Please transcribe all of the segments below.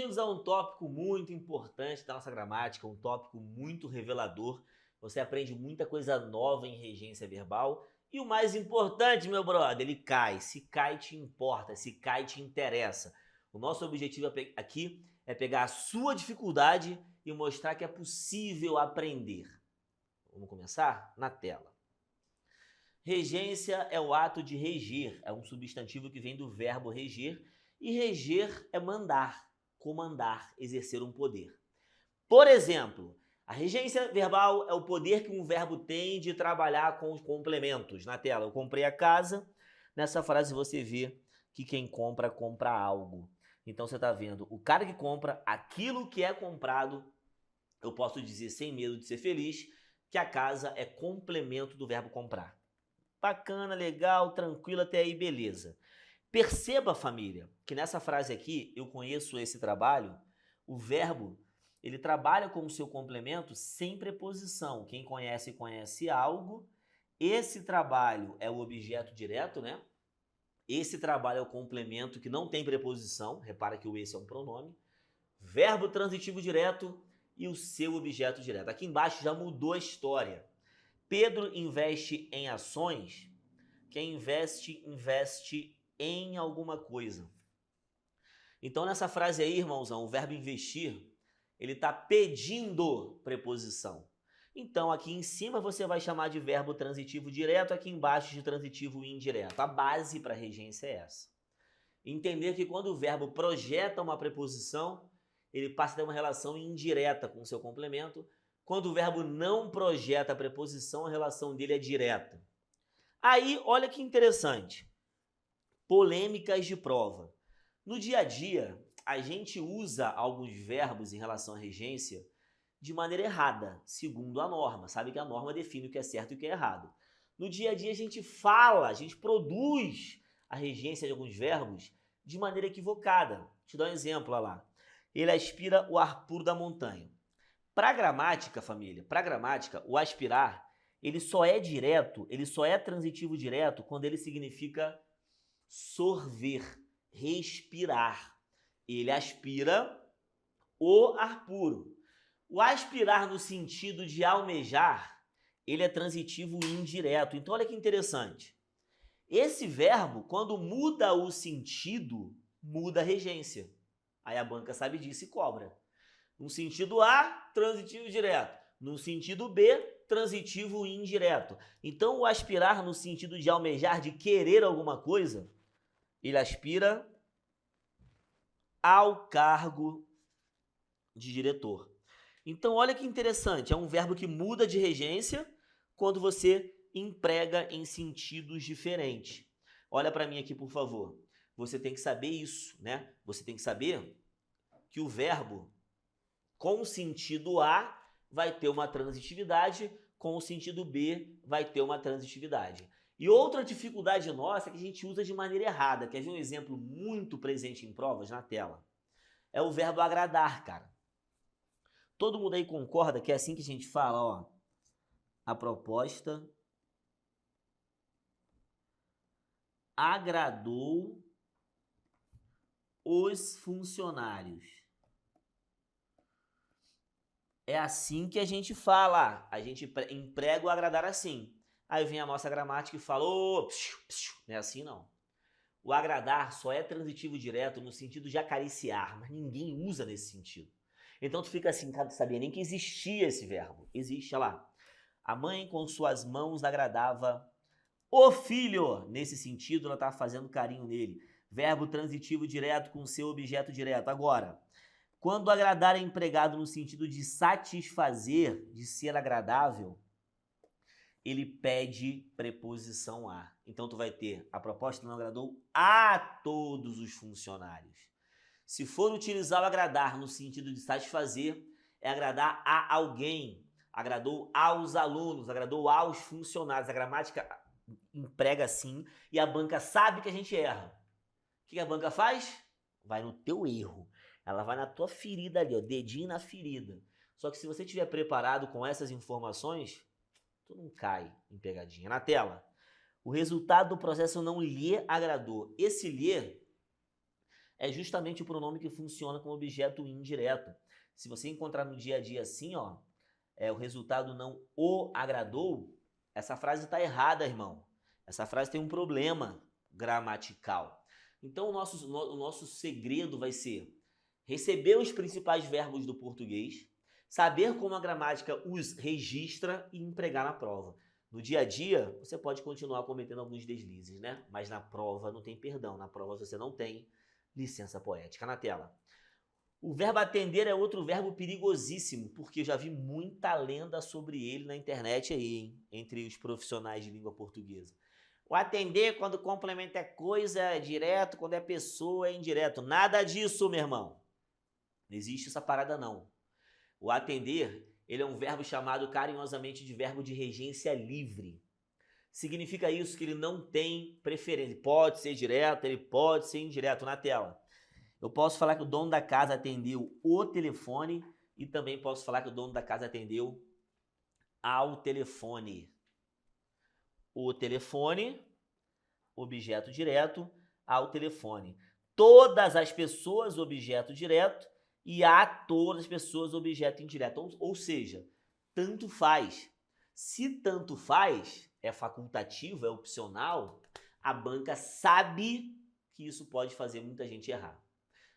Bem-vindos a um tópico muito importante da nossa gramática, um tópico muito revelador. Você aprende muita coisa nova em regência verbal. E o mais importante, meu brother, ele cai. Se cai, te importa. Se cai, te interessa. O nosso objetivo aqui é pegar a sua dificuldade e mostrar que é possível aprender. Vamos começar? Na tela. Regência é o ato de reger, é um substantivo que vem do verbo reger, e reger é mandar, comandar, exercer um poder. Por exemplo, a regência verbal é o poder que um verbo tem de trabalhar com os complementos. Na tela, eu comprei a casa, nessa frase você vê que quem compra, compra algo. Então você está vendo, o cara que compra aquilo que é comprado, eu posso dizer sem medo de ser feliz, que a casa é complemento do verbo comprar. Bacana, legal, tranquilo, até aí, beleza. Perceba, família, que nessa frase aqui, eu conheço esse trabalho, o verbo, ele trabalha como seu complemento sem preposição. Quem conhece, conhece algo. Esse trabalho é o objeto direto, né? Esse trabalho é o complemento que não tem preposição. Repara que o esse é um pronome. Verbo transitivo direto e o seu objeto direto. Aqui embaixo já mudou a história. Pedro investe em ações. Quem investe, investe em alguma coisa. Então, nessa frase aí, irmãozão, o verbo investir, ele está pedindo preposição. Então, aqui em cima você vai chamar de verbo transitivo direto, aqui embaixo de transitivo indireto. A base para a regência é essa. Entender que quando o verbo projeta uma preposição, ele passa a ter uma relação indireta com o seu complemento. Quando o verbo não projeta a preposição, a relação dele é direta. Aí, olha que interessante. Polêmicas de prova. No dia a dia, a gente usa alguns verbos em relação à regência de maneira errada, segundo a norma. Sabe que a norma define o que é certo e o que é errado. No dia a dia, a gente fala, a gente produz a regência de alguns verbos de maneira equivocada. Vou te dar um exemplo, olha lá. Ele aspira o ar puro da montanha. Para a gramática, família, para a gramática, o aspirar, ele só é direto, ele só é transitivo direto quando ele significa sorver, respirar. Ele aspira o ar puro. O aspirar no sentido de almejar, ele é transitivo indireto. Então olha que interessante. Esse verbo, quando muda o sentido, muda a regência. Aí a banca sabe disso e cobra. No sentido A, transitivo direto. No sentido B, transitivo indireto. Então, o aspirar no sentido de almejar, de querer alguma coisa, ele aspira ao cargo de diretor. Então, olha que interessante, é um verbo que muda de regência quando você emprega em sentidos diferentes. Olha para mim aqui, por favor. Você tem que saber isso, né? Você tem que saber que o verbo com o sentido A vai ter uma transitividade, com o sentido B vai ter uma transitividade. E outra dificuldade nossa é que a gente usa de maneira errada. Quer ver um exemplo muito presente em provas na tela? É o verbo agradar, cara. Todo mundo aí concorda que é assim que a gente fala, ó. A proposta agradou os funcionários. É assim que a gente fala. A gente emprega o agradar assim. Aí vem a nossa gramática e fala, ô, não é assim não. O agradar só é transitivo direto no sentido de acariciar, mas ninguém usa nesse sentido. Então tu fica assim, cara, não sabia nem que existia esse verbo. Existe, olha lá. A mãe com suas mãos agradava o filho. Nesse sentido, ela está fazendo carinho nele. Verbo transitivo direto com seu objeto direto. Agora, quando agradar é empregado no sentido de satisfazer, de ser agradável, ele pede preposição a. Então, tu vai ter, a proposta não agradou a todos os funcionários. Se for utilizar o agradar no sentido de satisfazer, é agradar a alguém. Agradou aos alunos, agradou aos funcionários. A gramática emprega assim e a banca sabe que a gente erra. O que a banca faz? Vai no teu erro. Ela vai na tua ferida ali, ó, dedinho na ferida. Só que se você estiver preparado com essas informações, tu não cai em pegadinha. Na tela, o resultado do processo não lhe agradou. Esse lhe é justamente o pronome que funciona como objeto indireto. Se você encontrar no dia a dia assim, ó, o resultado não o agradou, essa frase está errada, irmão. Essa frase tem um problema gramatical. Então, o nosso segredo vai ser receber os principais verbos do português, saber como a gramática os registra e empregar na prova. No dia a dia, você pode continuar cometendo alguns deslizes, né? Mas na prova não tem perdão. Na prova você não tem licença poética. Na tela. O verbo atender é outro verbo perigosíssimo, porque eu já vi muita lenda sobre ele na internet aí, hein? Entre os profissionais de língua portuguesa. O atender, quando complementa é coisa, é direto, quando é pessoa, é indireto. Nada disso, meu irmão. Não existe essa parada, não. O atender, ele é um verbo chamado carinhosamente de verbo de regência livre. Significa isso que ele não tem preferência. Ele pode ser direto, ele pode ser indireto. Na tela. Eu posso falar que o dono da casa atendeu o telefone e também posso falar que o dono da casa atendeu ao telefone. O telefone, objeto direto, ao telefone. Todas as pessoas, objeto direto, e a todas as pessoas, objeto indireto. Ou seja, tanto faz. Se tanto faz, é facultativo, é opcional, a banca sabe que isso pode fazer muita gente errar.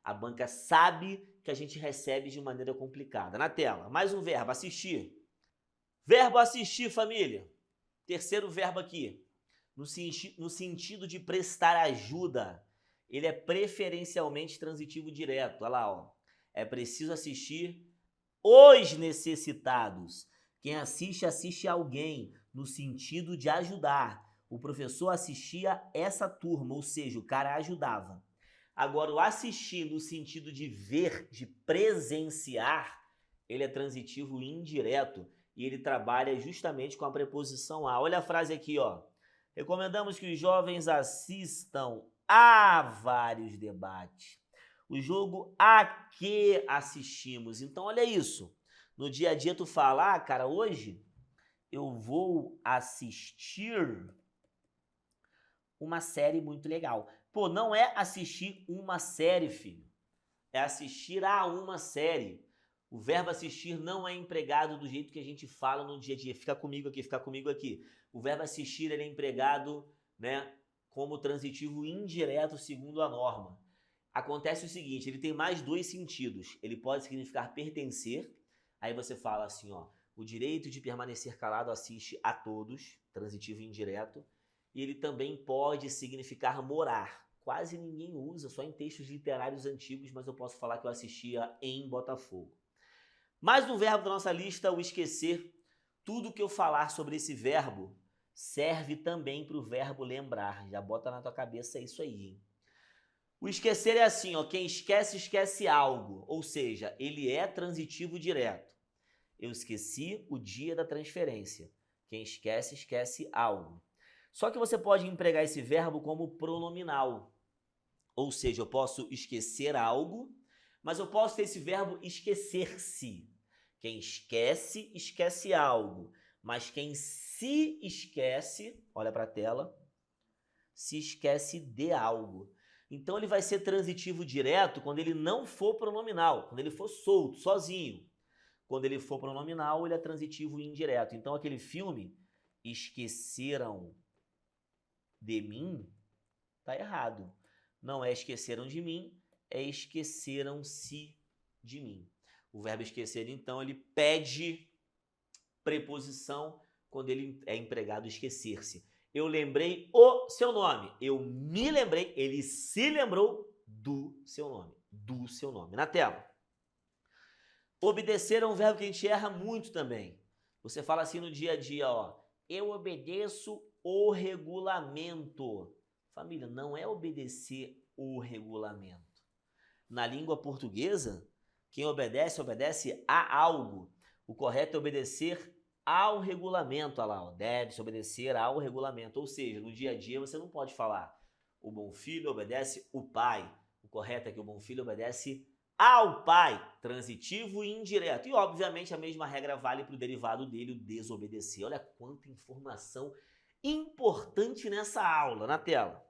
A banca sabe que a gente recebe de maneira complicada. Na tela, mais um verbo, assistir. Verbo assistir, família. Terceiro verbo aqui. No sentido de prestar ajuda. Ele é preferencialmente transitivo direto. Olha lá, ó. É preciso assistir os necessitados. Quem assiste, assiste alguém, no sentido de ajudar. O professor assistia essa turma, ou seja, o cara ajudava. Agora, o assistir no sentido de ver, de presenciar, ele é transitivo indireto e ele trabalha justamente com a preposição a. Olha a frase aqui, ó. Recomendamos que os jovens assistam a vários debates. O jogo a que assistimos. Então, olha isso. No dia a dia tu fala, cara, hoje eu vou assistir uma série muito legal. Pô, não é assistir uma série, filho. É assistir a uma série. O verbo assistir não é empregado do jeito que a gente fala no dia a dia. Fica comigo aqui, fica comigo aqui. O verbo assistir ele é empregado, né, como transitivo indireto segundo a norma. Acontece o seguinte, ele tem mais dois sentidos. Ele pode significar pertencer. Aí você fala assim, ó, o direito de permanecer calado assiste a todos, transitivo indireto. E ele também pode significar morar. Quase ninguém usa, só em textos literários antigos, mas eu posso falar que eu assistia em Botafogo. Mais um verbo da nossa lista, o esquecer. Tudo que eu falar sobre esse verbo serve também para o verbo lembrar. Já bota na tua cabeça isso aí, hein? O esquecer é assim, ó, quem esquece, esquece algo. Ou seja, ele é transitivo direto. Eu esqueci o dia da transferência. Quem esquece, esquece algo. Só que você pode empregar esse verbo como pronominal. Ou seja, eu posso esquecer algo, mas eu posso ter esse verbo esquecer-se. Quem esquece, esquece algo. Mas quem se esquece, olha para a tela, se esquece de algo. Então ele vai ser transitivo direto quando ele não for pronominal, quando ele for solto, sozinho. Quando ele for pronominal, ele é transitivo indireto. Então aquele filme, Esqueceram de Mim, tá errado. Não é esqueceram de mim, é esqueceram-se de mim. O verbo esquecer, então, ele pede preposição quando ele é empregado esquecer-se. Eu lembrei o seu nome. Eu me lembrei, ele se lembrou do seu nome. Do seu nome. Na tela. Obedecer é um verbo que a gente erra muito também. Você fala assim no dia a dia, ó. Eu obedeço o regulamento. Família, não é obedecer o regulamento. Na língua portuguesa, quem obedece, obedece a algo. O correto é obedecer ao regulamento. Olha lá, ó, deve-se obedecer ao regulamento. Ou seja, no dia a dia você não pode falar o bom filho obedece o pai. O correto é que o bom filho obedece ao pai, transitivo e indireto. E, obviamente, a mesma regra vale para o derivado dele, o desobedecer. Olha quanta informação importante nessa aula, na tela.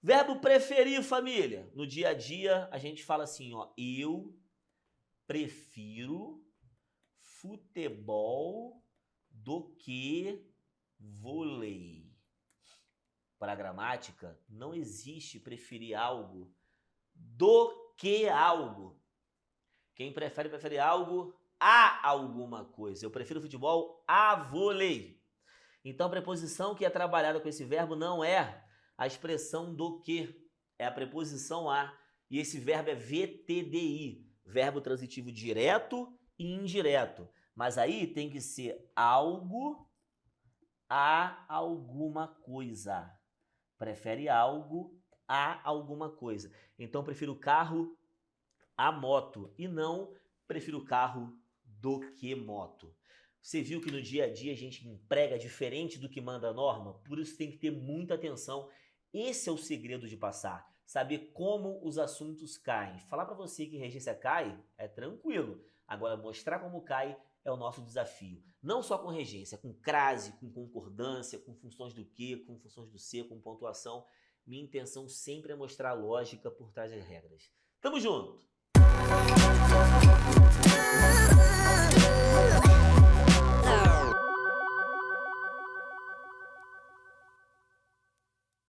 Verbo preferir, família. No dia a dia, a gente fala assim, ó, eu prefiro futebol do que vôlei. Para a gramática, não existe preferir algo do que algo. Quem prefere algo a alguma coisa. Eu prefiro futebol a vôlei. Então, a preposição que é trabalhada com esse verbo não é a expressão do que, é a preposição a. E esse verbo é VTDI, verbo transitivo direto e indireto. Mas aí tem que ser algo a alguma coisa. Prefere algo a alguma coisa. Então, prefiro carro a moto e não prefiro carro do que moto. Você viu que no dia a dia a gente emprega diferente do que manda a norma? Por isso tem que ter muita atenção. Esse é o segredo de passar. Saber como os assuntos caem. Falar para você que regência cai é tranquilo. Agora, mostrar como cai é o nosso desafio. Não só com regência, com crase, com concordância, com funções do que, com funções do se, com pontuação. Minha intenção sempre é mostrar a lógica por trás das regras. Tamo junto!